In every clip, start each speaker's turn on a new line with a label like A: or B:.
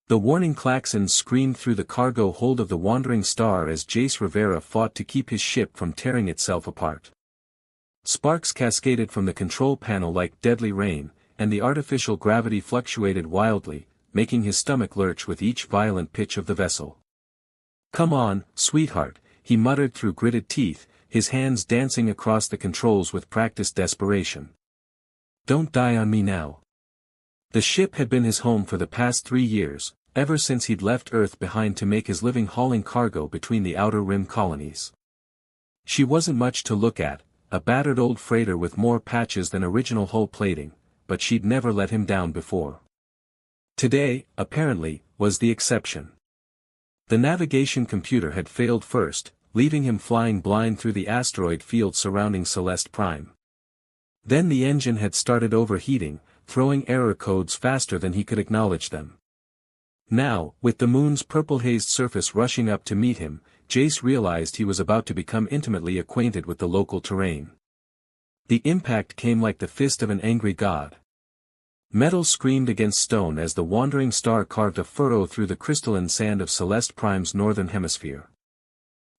A: The warning klaxons screamed through the cargo hold of the wandering star as Jace Rivera fought to keep his ship from tearing itself apart. Sparks cascaded from the control panel like deadly rain, and the artificial gravity fluctuated wildly, making his stomach lurch with each violent pitch of the vessel. "Come on, sweetheart," he muttered through gritted teeth, his hands dancing across the controls with practiced desperation. "Don't die on me now." The ship had been his home for the past 3 years, ever since he'd left Earth behind to make his living hauling cargo between the Outer Rim colonies. She wasn't much to look at, a battered old freighter with more patches than original hull plating, but she'd never let him down before. Today, apparently, was the exception. The navigation computer had failed first, leaving him flying blind through the asteroid field surrounding Celeste Prime. Then the engine had started overheating, throwing error codes faster than he could acknowledge them. Now, with the moon's purple-hazed surface rushing up to meet him, Jace realized he was about to become intimately acquainted with the local terrain. The impact came like the fist of an angry god. Metal screamed against stone as the wandering star carved a furrow through the crystalline sand of Celeste Prime's northern hemisphere.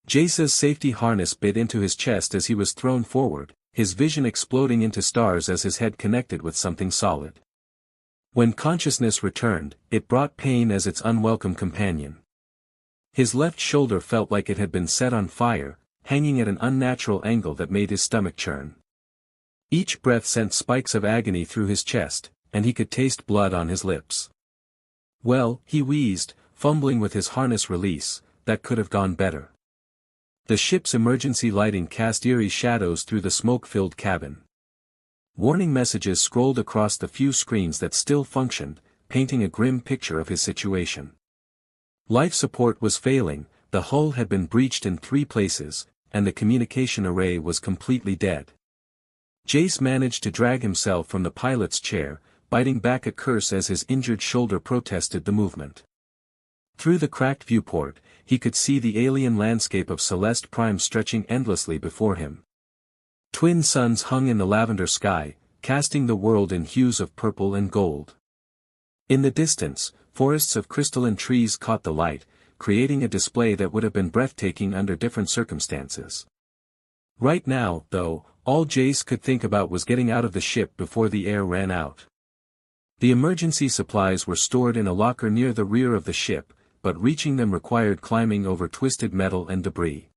A: Jace's safety harness bit into his chest as he was thrown forward, his vision exploding into stars as his head connected with something solid. When consciousness returned, it brought pain as its unwelcome companion. His left shoulder felt like it had been set on fire, hanging at an unnatural angle that made his stomach churn. Each breath sent spikes of agony through his chest, and he could taste blood on his lips. "Well," he wheezed, fumbling with his harness release, "that could have gone better." The ship's emergency lighting cast eerie shadows through the smoke-filled cabin. Warning messages scrolled across the few screens that still functioned, painting a grim picture of his situation. Life support was failing, the hull had been breached in 3 places, and the communication array was completely dead. Jace managed to drag himself from the pilot's chair, biting back a curse as his injured shoulder protested the movement. Through the cracked viewport, he could see the alien landscape of Celeste Prime stretching endlessly before him. Twin suns hung in the lavender sky, casting the world in hues of purple and gold. In the distance, forests of crystalline trees caught the light, creating a display that would have been breathtaking under different circumstances. Right now, though, all Jace could think about was getting out of the ship before the air ran out. The emergency supplies were stored in a locker near the rear of the ship, but reaching them required climbing over twisted metal and debris.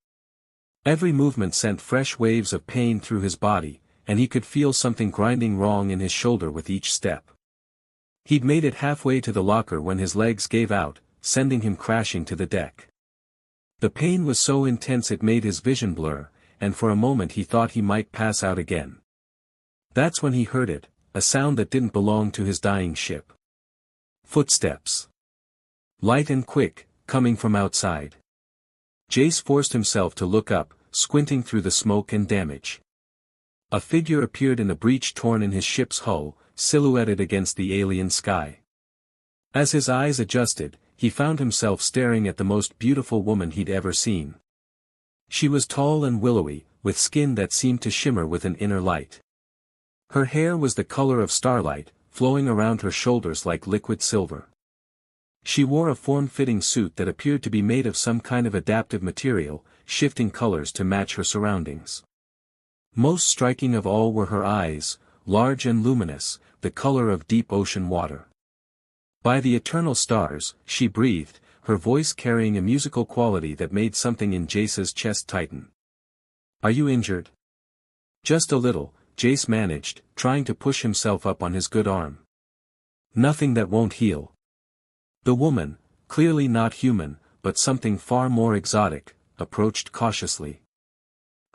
A: Every movement sent fresh waves of pain through his body, and he could feel something grinding wrong in his shoulder with each step. He'd made it halfway to the locker when his legs gave out, sending him crashing to the deck. The pain was so intense it made his vision blur, and for a moment he thought he might pass out again. That's when he heard it, a sound that didn't belong to his dying ship. Footsteps. Light and quick, coming from outside. Jace forced himself to look up, squinting through the smoke and damage. A figure appeared in the breach torn in his ship's hull, silhouetted against the alien sky. As his eyes adjusted, he found himself staring at the most beautiful woman he'd ever seen. She was tall and willowy, with skin that seemed to shimmer with an inner light. Her hair was the color of starlight, flowing around her shoulders like liquid silver. She wore a form-fitting suit that appeared to be made of some kind of adaptive material, shifting colors to match her surroundings. Most striking of all were her eyes, large and luminous, the color of deep ocean water. By the eternal stars, she breathed, her voice carrying a musical quality that made something in Jace's chest tighten. "Are you injured?" "Just a little," Jace managed, trying to push himself up on his good arm. "Nothing that won't heal." The woman, clearly not human, but something far more exotic, approached cautiously.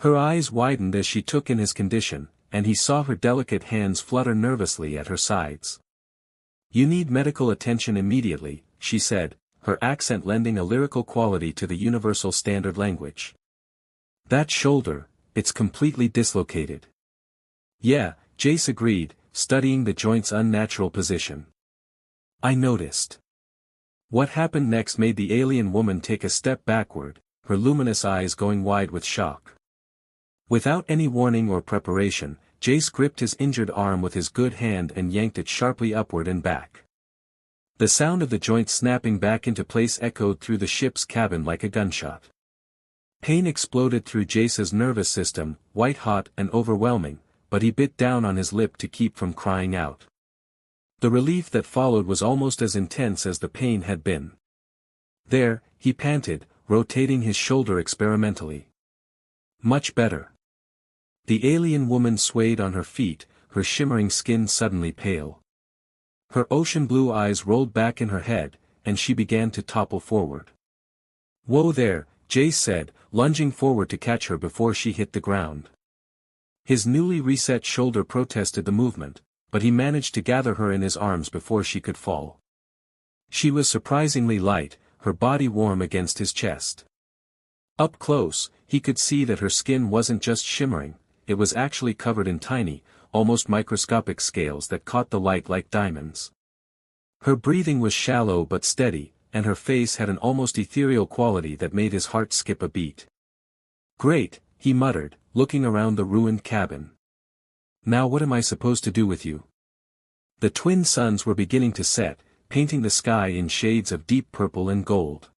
A: Her eyes widened as she took in his condition, and he saw her delicate hands flutter nervously at her sides. "You need medical attention immediately," she said, her accent lending a lyrical quality to the universal standard language. "That shoulder, it's completely dislocated." "Yeah," Jace agreed, studying the joint's unnatural position. "I noticed." What happened next made the alien woman take a step backward, her luminous eyes going wide with shock. Without any warning or preparation, Jace gripped his injured arm with his good hand and yanked it sharply upward and back. The sound of the joint snapping back into place echoed through the ship's cabin like a gunshot. Pain exploded through Jace's nervous system, white-hot and overwhelming, but he bit down on his lip to keep from crying out. The relief that followed was almost as intense as the pain had been. There, he panted, rotating his shoulder experimentally. Much better. The alien woman swayed on her feet, her shimmering skin suddenly pale. Her ocean blue eyes rolled back in her head, and she began to topple forward. "Whoa there," Jace said, lunging forward to catch her before she hit the ground. His newly reset shoulder protested the movement, but he managed to gather her in his arms before she could fall. She was surprisingly light, her body warm against his chest. Up close, he could see that her skin wasn't just shimmering, it was actually covered in tiny, almost microscopic scales that caught the light like diamonds. Her breathing was shallow but steady, and her face had an almost ethereal quality that made his heart skip a beat. "Great," he muttered, looking around the ruined cabin. "Now what am I supposed to do with you?" The twin suns were beginning to set, painting the sky in shades of deep purple and gold.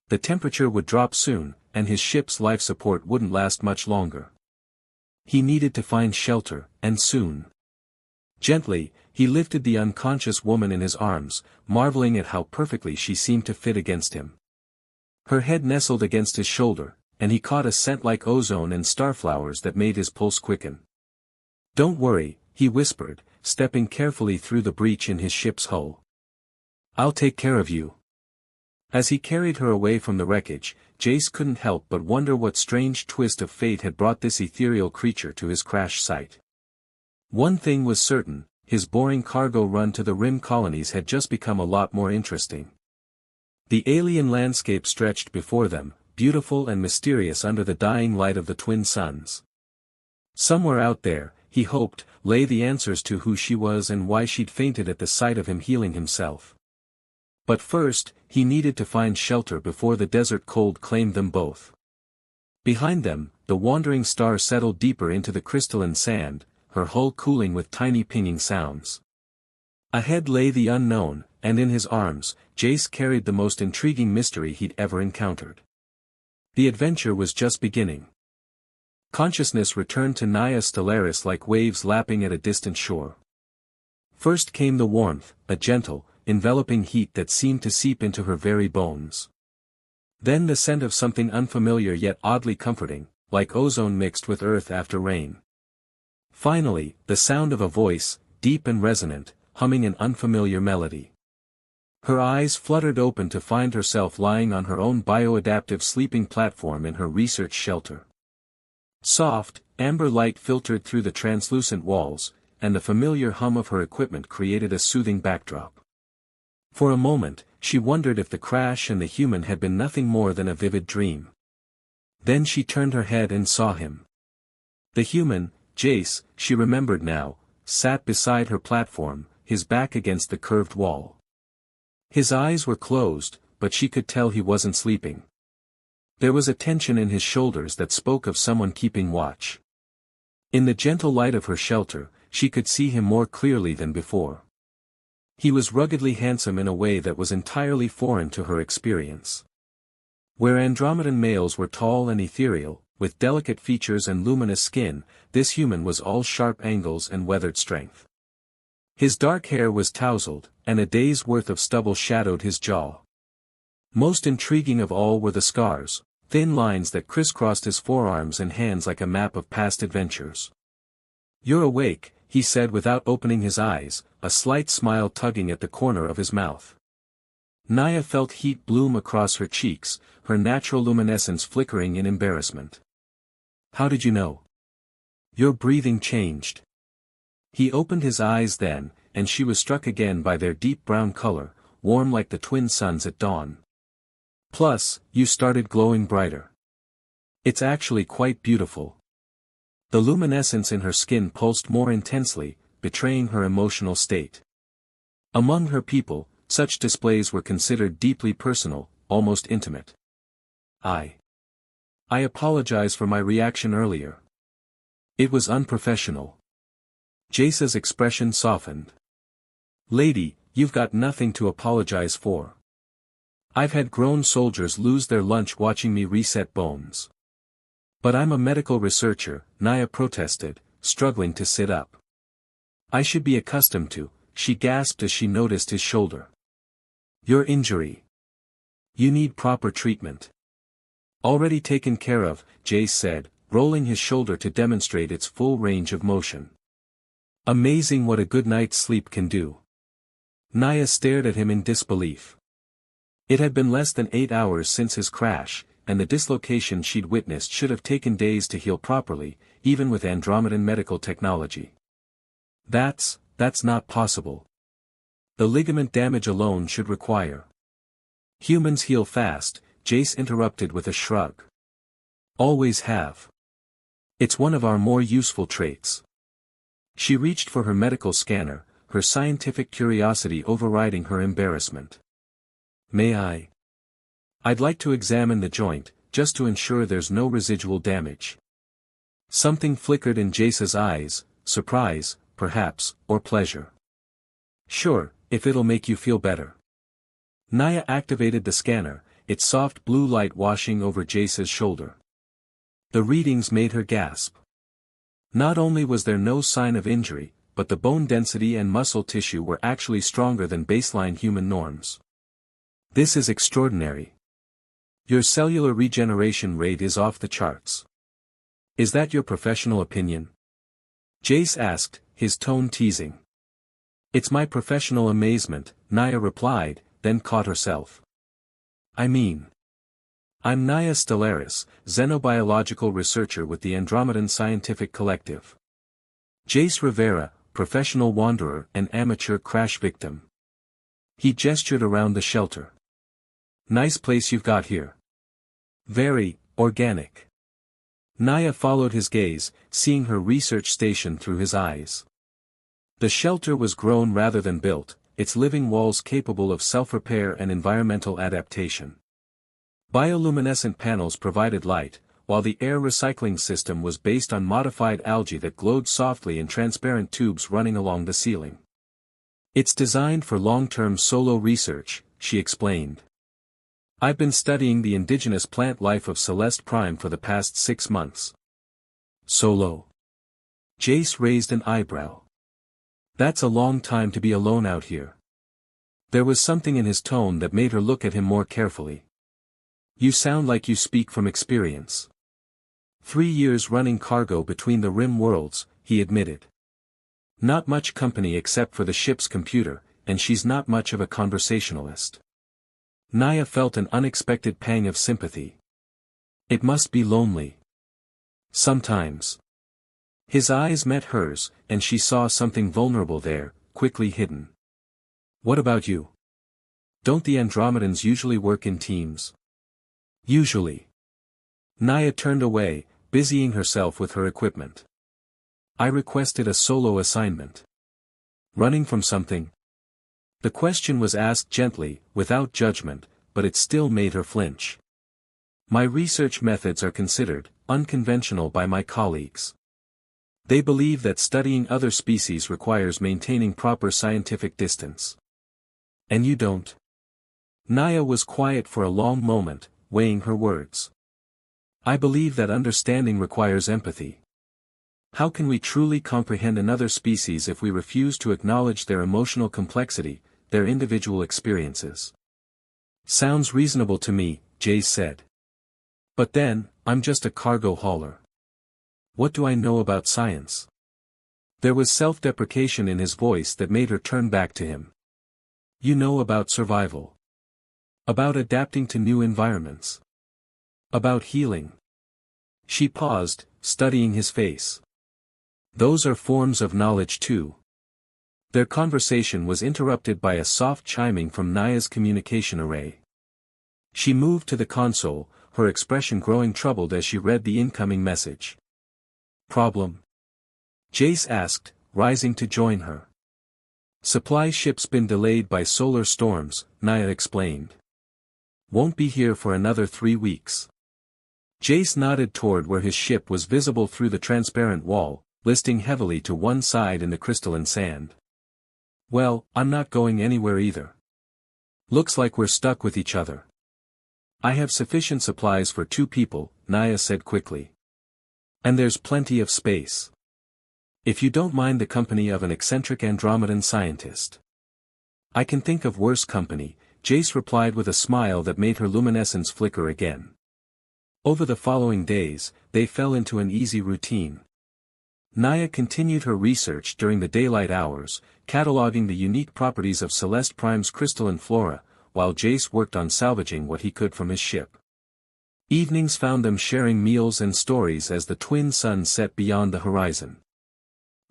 A: The temperature would drop soon, and his ship's life support wouldn't last much longer. He needed to find shelter, and soon. Gently, he lifted the unconscious woman in his arms, marveling at how perfectly she seemed to fit against him. Her head nestled against his shoulder, and he caught a scent like ozone and starflowers that made his pulse quicken. "Don't worry," he whispered, stepping carefully through the breach in his ship's hull. "I'll take care of you." As he carried her away from the wreckage, Jace couldn't help but wonder what strange twist of fate had brought this ethereal creature to his crash site. One thing was certain, his boring cargo run to the rim colonies had just become a lot more interesting. The alien landscape stretched before them, beautiful and mysterious under the dying light of the twin suns. Somewhere out there, he hoped, lay the answers to who she was and why she'd fainted at the sight of him healing himself. But first, he needed to find shelter before the desert cold claimed them both. Behind them, the wandering star settled deeper into the crystalline sand, her hull cooling with tiny pinging sounds. Ahead lay the unknown, and in his arms, Jace carried the most intriguing mystery he'd ever encountered. The adventure was just beginning. Consciousness returned to Naya Stellaris like waves lapping at a distant shore. First came the warmth, a gentle, enveloping heat that seemed to seep into her very bones. Then the scent of something unfamiliar yet oddly comforting, like ozone mixed with earth after rain. Finally, the sound of a voice, deep and resonant, humming an unfamiliar melody. Her eyes fluttered open to find herself lying on her own bioadaptive sleeping platform in her research shelter. Soft, amber light filtered through the translucent walls, and the familiar hum of her equipment created a soothing backdrop. For a moment, she wondered if the crash and the human had been nothing more than a vivid dream. Then she turned her head and saw him. The human, Jace, she remembered now, sat beside her platform, his back against the curved wall. His eyes were closed, but she could tell he wasn't sleeping. There was a tension in his shoulders that spoke of someone keeping watch. In the gentle light of her shelter, she could see him more clearly than before. He was ruggedly handsome in a way that was entirely foreign to her experience. Where Andromedan males were tall and ethereal, with delicate features and luminous skin, this human was all sharp angles and weathered strength. His dark hair was tousled, and a day's worth of stubble shadowed his jaw. Most intriguing of all were the scars, thin lines that crisscrossed his forearms and hands like a map of past adventures. "You're awake," he said without opening his eyes, a slight smile tugging at the corner of his mouth. Naya felt heat bloom across her cheeks, her natural luminescence flickering in embarrassment. "How did you know?" "Your breathing changed." He opened his eyes then, and she was struck again by their deep brown color, warm like the twin suns at dawn. "Plus, you started glowing brighter. It's actually quite beautiful." The luminescence in her skin pulsed more intensely, betraying her emotional state. Among her people, such displays were considered deeply personal, almost intimate. I apologize for my reaction earlier. It was unprofessional." Jace's expression softened. "Lady, you've got nothing to apologize for. I've had grown soldiers lose their lunch watching me reset bones. But I'm a medical researcher, Naya protested, struggling to sit up. I should be accustomed to, she gasped as she noticed his shoulder. Your injury. You need proper treatment. Already taken care of, Jace said, rolling his shoulder to demonstrate its full range of motion. Amazing what a good night's sleep can do. Naya stared at him in disbelief. It had been less than 8 hours since his crash, and the dislocation she'd witnessed should have taken days to heal properly, even with Andromedan medical technology. That's not possible. The ligament damage alone should require. Humans heal fast, Jace interrupted with a shrug. Always have. It's one of our more useful traits. She reached for her medical scanner, her scientific curiosity overriding her embarrassment. May I? I'd like to examine the joint, just to ensure there's no residual damage. Something flickered in Jace's eyes, surprise, perhaps, or pleasure. Sure, if it'll make you feel better. Naya activated the scanner, its soft blue light washing over Jace's shoulder. The readings made her gasp. Not only was there no sign of injury, but the bone density and muscle tissue were actually stronger than baseline human norms. This is extraordinary. Your cellular regeneration rate is off the charts. Is that your professional opinion? Jace asked, his tone teasing. It's my professional amazement, Naya replied, then caught herself. I mean. I'm Naya Stellaris, xenobiological researcher with the Andromedan Scientific Collective. Jace Rivera, professional wanderer and amateur crash victim. He gestured around the shelter. Nice place you've got here. Very organic. Naya followed his gaze, seeing her research station through his eyes. The shelter was grown rather than built, its living walls capable of self-repair and environmental adaptation. Bioluminescent panels provided light, while the air recycling system was based on modified algae that glowed softly in transparent tubes running along the ceiling. It's designed for long-term solo research, she explained. I've been studying the indigenous plant life of Celeste Prime for the past 6 months. Solo. Jace raised an eyebrow. That's a long time to be alone out here. There was something in his tone that made her look at him more carefully. You sound like you speak from experience. 3 years running cargo between the rim worlds, he admitted. Not much company except for the ship's computer, and she's not much of a conversationalist. Naya felt an unexpected pang of sympathy. It must be lonely. Sometimes. His eyes met hers, and she saw something vulnerable there, quickly hidden. What about you? Don't the Andromedans usually work in teams? Usually. Naya turned away, busying herself with her equipment. I requested a solo assignment. Running from something? The question was asked gently, without judgment, but it still made her flinch. My research methods are considered unconventional by my colleagues. They believe that studying other species requires maintaining proper scientific distance. And you don't? Naya was quiet for a long moment, weighing her words. I believe that understanding requires empathy. How can we truly comprehend another species if we refuse to acknowledge their emotional complexity, their individual experiences? Sounds reasonable to me, Jace said. But then, I'm just a cargo hauler. What do I know about science? There was self-deprecation in his voice that made her turn back to him. You know about survival. About adapting to new environments. About healing. She paused, studying his face. Those are forms of knowledge too. Their conversation was interrupted by a soft chiming from Naya's communication array. She moved to the console, her expression growing troubled as she read the incoming message. Problem? Jace asked, rising to join her. Supply ship's been delayed by solar storms, Naya explained. Won't be here for another 3 weeks. Jace nodded toward where his ship was visible through the transparent wall, listing heavily to one side in the crystalline sand. Well, I'm not going anywhere either. Looks like we're stuck with each other. I have sufficient supplies for 2 people, Naya said quickly. And there's plenty of space. If you don't mind the company of an eccentric Andromedan scientist. I can think of worse company, Jace replied with a smile that made her luminescence flicker again. Over the following days, they fell into an easy routine. Naya continued her research during the daylight hours, cataloging the unique properties of Celeste Prime's crystalline flora, while Jace worked on salvaging what he could from his ship. Evenings found them sharing meals and stories as the twin suns set beyond the horizon.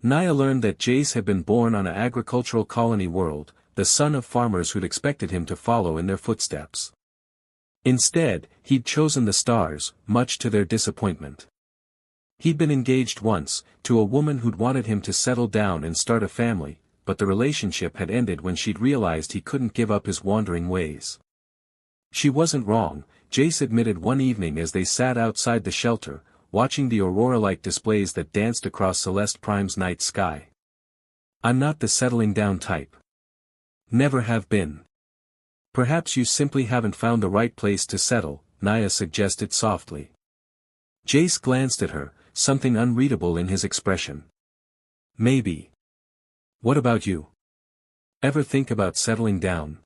A: Naya learned that Jace had been born on an agricultural colony world, the son of farmers who'd expected him to follow in their footsteps. Instead, he'd chosen the stars, much to their disappointment. He'd been engaged once, to a woman who'd wanted him to settle down and start a family, but the relationship had ended when she'd realized he couldn't give up his wandering ways. She wasn't wrong, Jace admitted one evening as they sat outside the shelter, watching the aurora-like displays that danced across Celeste Prime's night sky. I'm not the settling down type. Never have been. Perhaps you simply haven't found the right place to settle, Naya suggested softly. Jace glanced at her, something unreadable in his expression. Maybe. What about you? Ever think about settling down?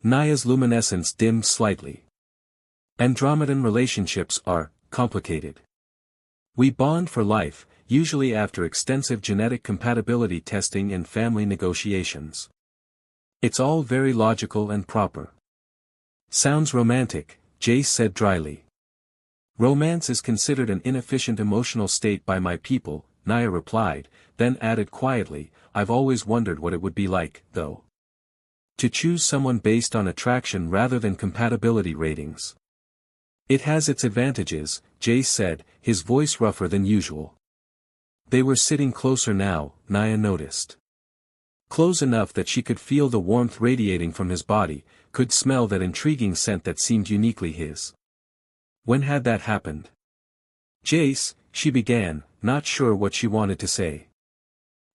A: Naya's luminescence dimmed slightly. Andromedan relationships are complicated. We bond for life, usually after extensive genetic compatibility testing and family negotiations. It's all very logical and proper. Sounds romantic, Jace said dryly. Romance is considered an inefficient emotional state by my people, Naya replied, then added quietly, I've always wondered what it would be like, though. To choose someone based on attraction rather than compatibility ratings. It has its advantages, Jace said, his voice rougher than usual. They were sitting closer now, Naya noticed. Close enough that she could feel the warmth radiating from his body, could smell that intriguing scent that seemed uniquely his. When had that happened? Jace, she began, not sure what she wanted to say.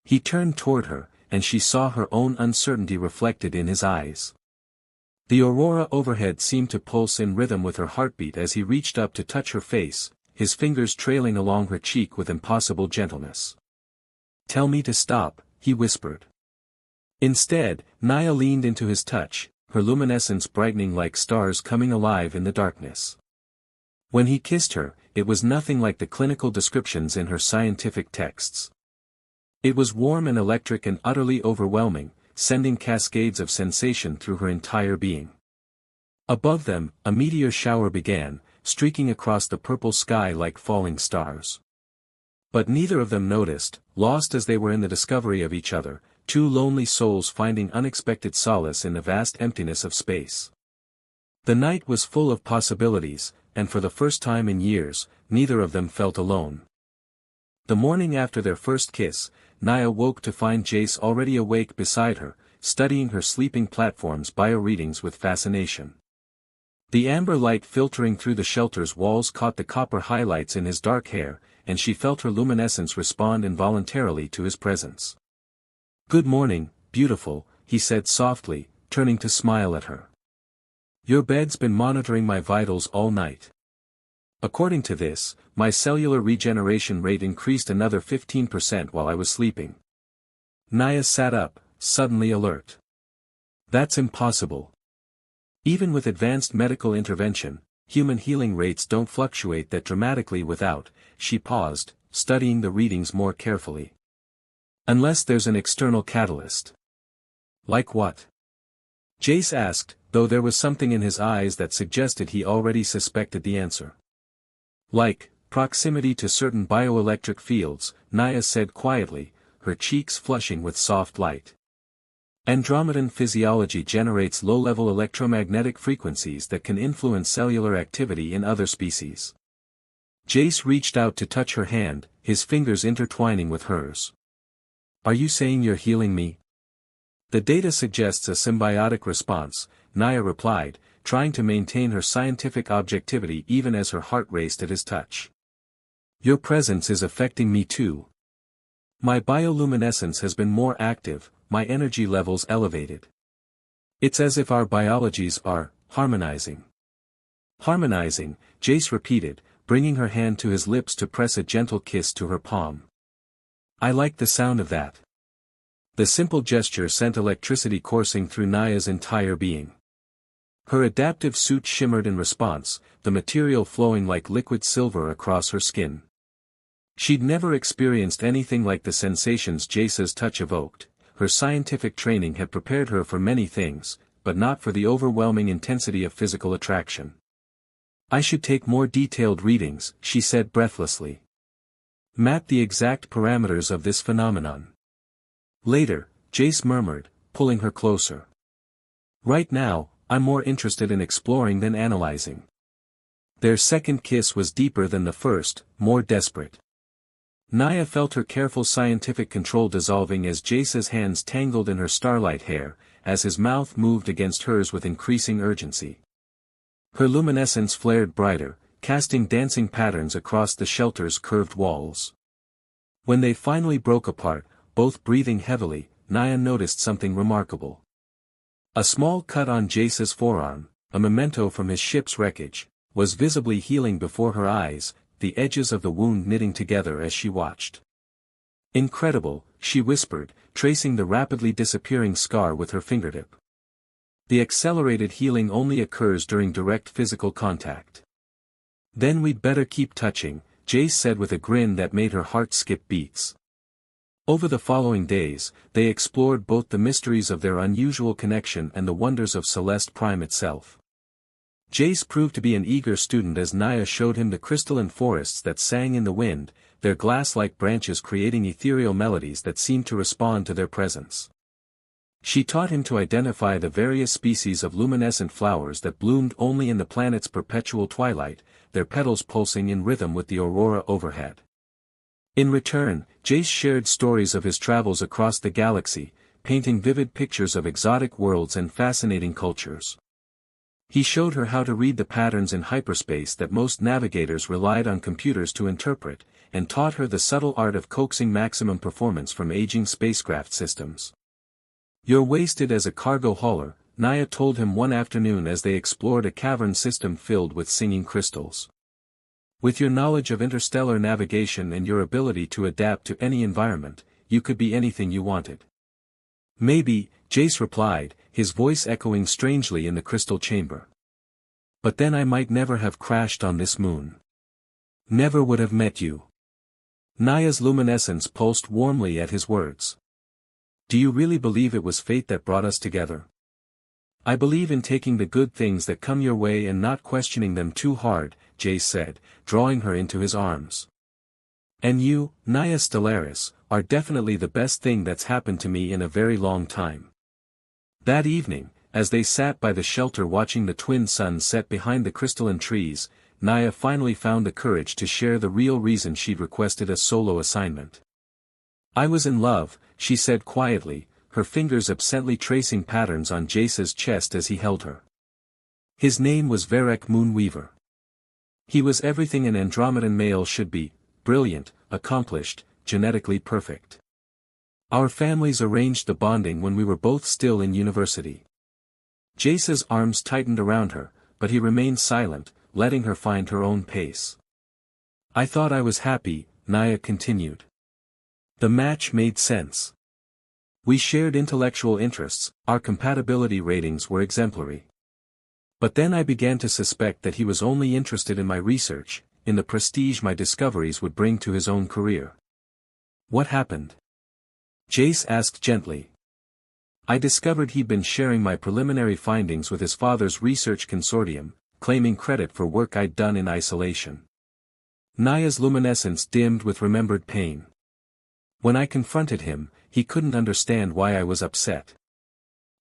A: He turned toward her, and she saw her own uncertainty reflected in his eyes. The aurora overhead seemed to pulse in rhythm with her heartbeat as he reached up to touch her face, his fingers trailing along her cheek with impossible gentleness. Tell me to stop, he whispered. Instead, Naya leaned into his touch, her luminescence brightening like stars coming alive in the darkness. When he kissed her, it was nothing like the clinical descriptions in her scientific texts. It was warm and electric and utterly overwhelming, sending cascades of sensation through her entire being. Above them, a meteor shower began, streaking across the purple sky like falling stars. But neither of them noticed, lost as they were in the discovery of each other, 2 lonely souls finding unexpected solace in the vast emptiness of space. The night was full of possibilities, and for the first time in years, neither of them felt alone. The morning after their first kiss, Naya woke to find Jace already awake beside her, studying her sleeping platform's bio-readings with fascination. The amber light filtering through the shelter's walls caught the copper highlights in his dark hair, and she felt her luminescence respond involuntarily to his presence. Good morning, beautiful, he said softly, turning to smile at her. Your bed's been monitoring my vitals all night. According to this, my cellular regeneration rate increased another 15% while I was sleeping. Naya sat up, suddenly alert. That's impossible. Even with advanced medical intervention, human healing rates don't fluctuate that dramatically without, she paused, studying the readings more carefully. Unless there's an external catalyst. Like what? Jace asked, though there was something in his eyes that suggested he already suspected the answer. Like, proximity to certain bioelectric fields, Naya said quietly, her cheeks flushing with soft light. Andromedan physiology generates low-level electromagnetic frequencies that can influence cellular activity in other species. Jace reached out to touch her hand, his fingers intertwining with hers. Are you saying you're healing me? The data suggests a symbiotic response, Naya replied, trying to maintain her scientific objectivity even as her heart raced at his touch. Your presence is affecting me too. My bioluminescence has been more active, my energy levels elevated. It's as if our biologies are harmonizing. Harmonizing, Jace repeated, bringing her hand to his lips to press a gentle kiss to her palm. I like the sound of that. The simple gesture sent electricity coursing through Naya's entire being. Her adaptive suit shimmered in response, the material flowing like liquid silver across her skin. She'd never experienced anything like the sensations Jace's touch evoked. Her scientific training had prepared her for many things, but not for the overwhelming intensity of physical attraction. I should take more detailed readings, she said breathlessly. Map the exact parameters of this phenomenon. Later, Jace murmured, pulling her closer. Right now, I'm more interested in exploring than analyzing. Their second kiss was deeper than the first, more desperate. Naya felt her careful scientific control dissolving as Jace's hands tangled in her starlight hair, as his mouth moved against hers with increasing urgency. Her luminescence flared brighter, casting dancing patterns across the shelter's curved walls. When they finally broke apart, both breathing heavily, Naya noticed something remarkable. A small cut on Jace's forearm, a memento from his ship's wreckage, was visibly healing before her eyes, the edges of the wound knitting together as she watched. Incredible, she whispered, tracing the rapidly disappearing scar with her fingertip. The accelerated healing only occurs during direct physical contact. Then we'd better keep touching, Jace said with a grin that made her heart skip beats. Over the following days, they explored both the mysteries of their unusual connection and the wonders of Celeste Prime itself. Jace proved to be an eager student as Naya showed him the crystalline forests that sang in the wind, their glass-like branches creating ethereal melodies that seemed to respond to their presence. She taught him to identify the various species of luminescent flowers that bloomed only in the planet's perpetual twilight, their petals pulsing in rhythm with the aurora overhead. In return, Jace shared stories of his travels across the galaxy, painting vivid pictures of exotic worlds and fascinating cultures. He showed her how to read the patterns in hyperspace that most navigators relied on computers to interpret, and taught her the subtle art of coaxing maximum performance from aging spacecraft systems. You're wasted as a cargo hauler, Naya told him one afternoon as they explored a cavern system filled with singing crystals. With your knowledge of interstellar navigation and your ability to adapt to any environment, you could be anything you wanted. Maybe, Jace replied, his voice echoing strangely in the crystal chamber. But then I might never have crashed on this moon. Never would have met you. Naya's luminescence pulsed warmly at his words. Do you really believe it was fate that brought us together? I believe in taking the good things that come your way and not questioning them too hard, Jace said, drawing her into his arms. And you, Naya Stellaris, are definitely the best thing that's happened to me in a very long time. That evening, as they sat by the shelter watching the twin suns set behind the crystalline trees, Naya finally found the courage to share the real reason she'd requested a solo assignment. I was in love, she said quietly, her fingers absently tracing patterns on Jace's chest as he held her. His name was Varek Moonweaver. He was everything an Andromedan male should be, brilliant, accomplished, genetically perfect. Our families arranged the bonding when we were both still in university. Jace's arms tightened around her, but he remained silent, letting her find her own pace. I thought I was happy, Naya continued. The match made sense. We shared intellectual interests, our compatibility ratings were exemplary. But then I began to suspect that he was only interested in my research, in the prestige my discoveries would bring to his own career. What happened? Jace asked gently. I discovered he'd been sharing my preliminary findings with his father's research consortium, claiming credit for work I'd done in isolation. Naya's luminescence dimmed with remembered pain. When I confronted him, he couldn't understand why I was upset.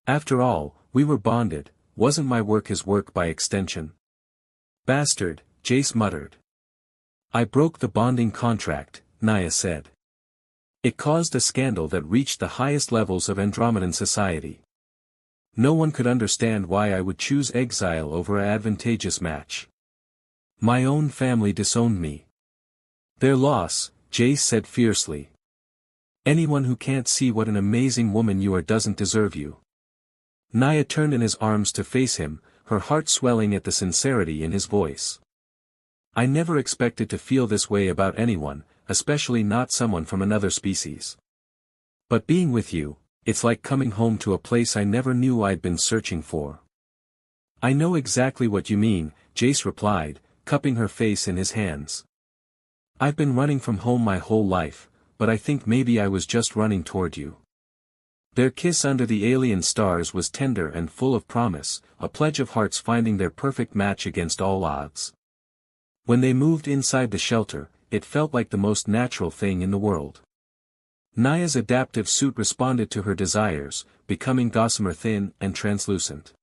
A: After all, we were bonded, wasn't my work his work by extension? Bastard, Jace muttered. I broke the bonding contract, Naya said. It caused a scandal that reached the highest levels of Andromedan society. No one could understand why I would choose exile over an advantageous match. My own family disowned me. Their loss, Jace said fiercely. Anyone who can't see what an amazing woman you are doesn't deserve you. Naya turned in his arms to face him, her heart swelling at the sincerity in his voice. I never expected to feel this way about anyone, especially not someone from another species. But being with you, it's like coming home to a place I never knew I'd been searching for. I know exactly what you mean, Jace replied, cupping her face in his hands. I've been running from home my whole life, but I think maybe I was just running toward you. Their kiss under the alien stars was tender and full of promise, a pledge of hearts finding their perfect match against all odds. When they moved inside the shelter, it felt like the most natural thing in the world. Naya's adaptive suit responded to her desires, becoming gossamer thin and translucent.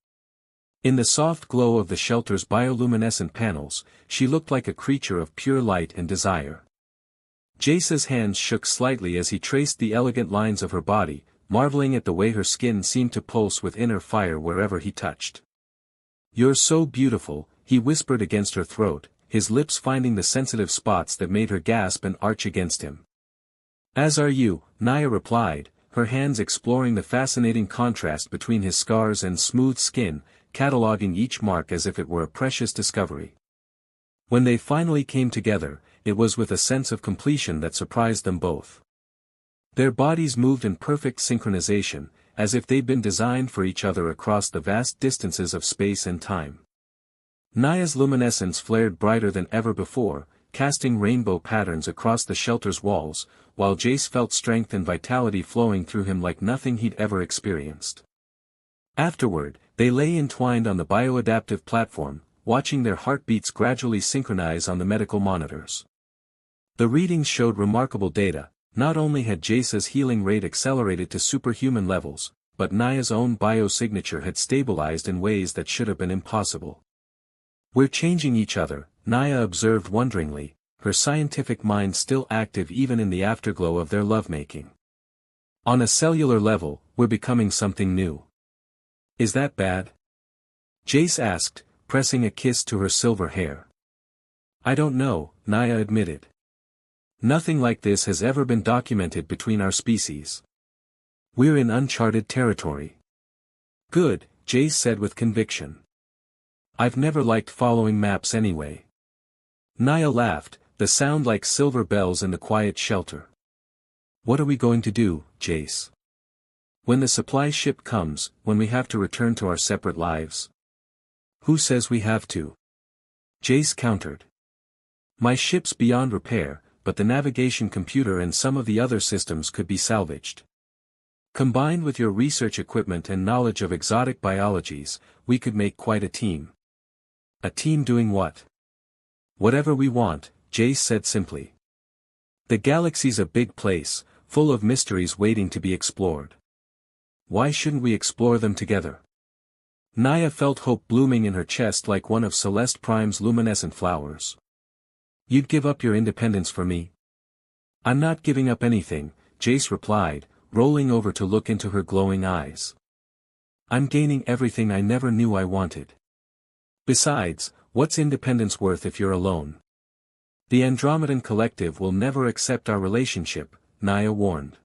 A: In the soft glow of the shelter's bioluminescent panels, she looked like a creature of pure light and desire. Jace's hands shook slightly as he traced the elegant lines of her body, marveling at the way her skin seemed to pulse with inner fire wherever he touched. You're so beautiful, he whispered against her throat, his lips finding the sensitive spots that made her gasp and arch against him. As are you, Naya replied, her hands exploring the fascinating contrast between his scars and smooth skin, cataloging each mark as if it were a precious discovery. When they finally came together, it was with a sense of completion that surprised them both. Their bodies moved in perfect synchronization, as if they'd been designed for each other across the vast distances of space and time. Naya's luminescence flared brighter than ever before, casting rainbow patterns across the shelter's walls, while Jace felt strength and vitality flowing through him like nothing he'd ever experienced. Afterward, they lay entwined on the bioadaptive platform, watching their heartbeats gradually synchronize on the medical monitors. The readings showed remarkable data. Not only had Jace's healing rate accelerated to superhuman levels, but Naya's own biosignature had stabilized in ways that should have been impossible. We're changing each other, Naya observed wonderingly, her scientific mind still active even in the afterglow of their lovemaking. On a cellular level, we're becoming something new. Is that bad? Jace asked, pressing a kiss to her silver hair. I don't know, Naya admitted. Nothing like this has ever been documented between our species. We're in uncharted territory. Good, Jace said with conviction. I've never liked following maps anyway. Naya laughed, the sound like silver bells in the quiet shelter. What are we going to do, Jace? When the supply ship comes, when we have to return to our separate lives? Who says we have to? Jace countered. My ship's beyond repair, but the navigation computer and some of the other systems could be salvaged. Combined with your research equipment and knowledge of exotic biologies, we could make quite a team. A team doing what? Whatever we want, Jace said simply. The galaxy's a big place, full of mysteries waiting to be explored. Why shouldn't we explore them together? Naya felt hope blooming in her chest like one of Celeste Prime's luminescent flowers. You'd give up your independence for me? I'm not giving up anything, Jace replied, rolling over to look into her glowing eyes. I'm gaining everything I never knew I wanted. Besides, what's independence worth if you're alone? The Andromedan Collective will never accept our relationship, Naya warned.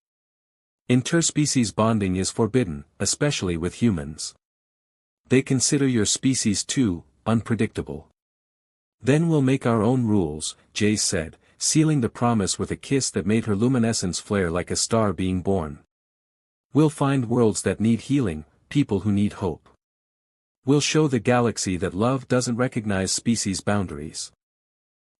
A: Interspecies bonding is forbidden, especially with humans. They consider your species too unpredictable. Then we'll make our own rules, Jace said, sealing the promise with a kiss that made her luminescence flare like a star being born. We'll find worlds that need healing, people who need hope. We'll show the galaxy that love doesn't recognize species boundaries.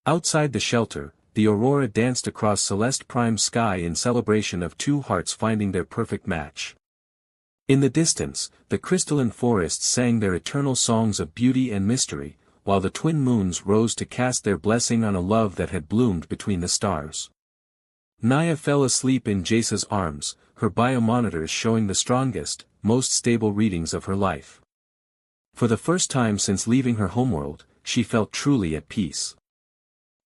A: Outside the shelter, the aurora danced across Celeste Prime's sky in celebration of two hearts finding their perfect match. In the distance, the crystalline forests sang their eternal songs of beauty and mystery, while the twin moons rose to cast their blessing on a love that had bloomed between the stars. Naya fell asleep in Jace's arms, her biomonitors showing the strongest, most stable readings of her life. For the first time since leaving her homeworld, she felt truly at peace.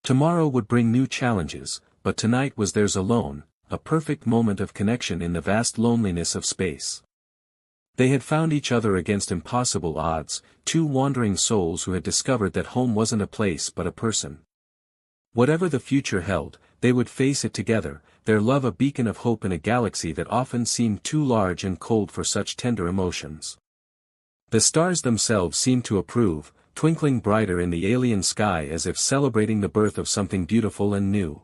A: Tomorrow would bring new challenges, but tonight was theirs alone, a perfect moment of connection in the vast loneliness of space. They had found each other against impossible odds, two wandering souls who had discovered that home wasn't a place but a person. Whatever the future held, they would face it together, their love a beacon of hope in a galaxy that often seemed too large and cold for such tender emotions. The stars themselves seemed to approve, twinkling brighter in the alien sky as if celebrating the birth of something beautiful and new.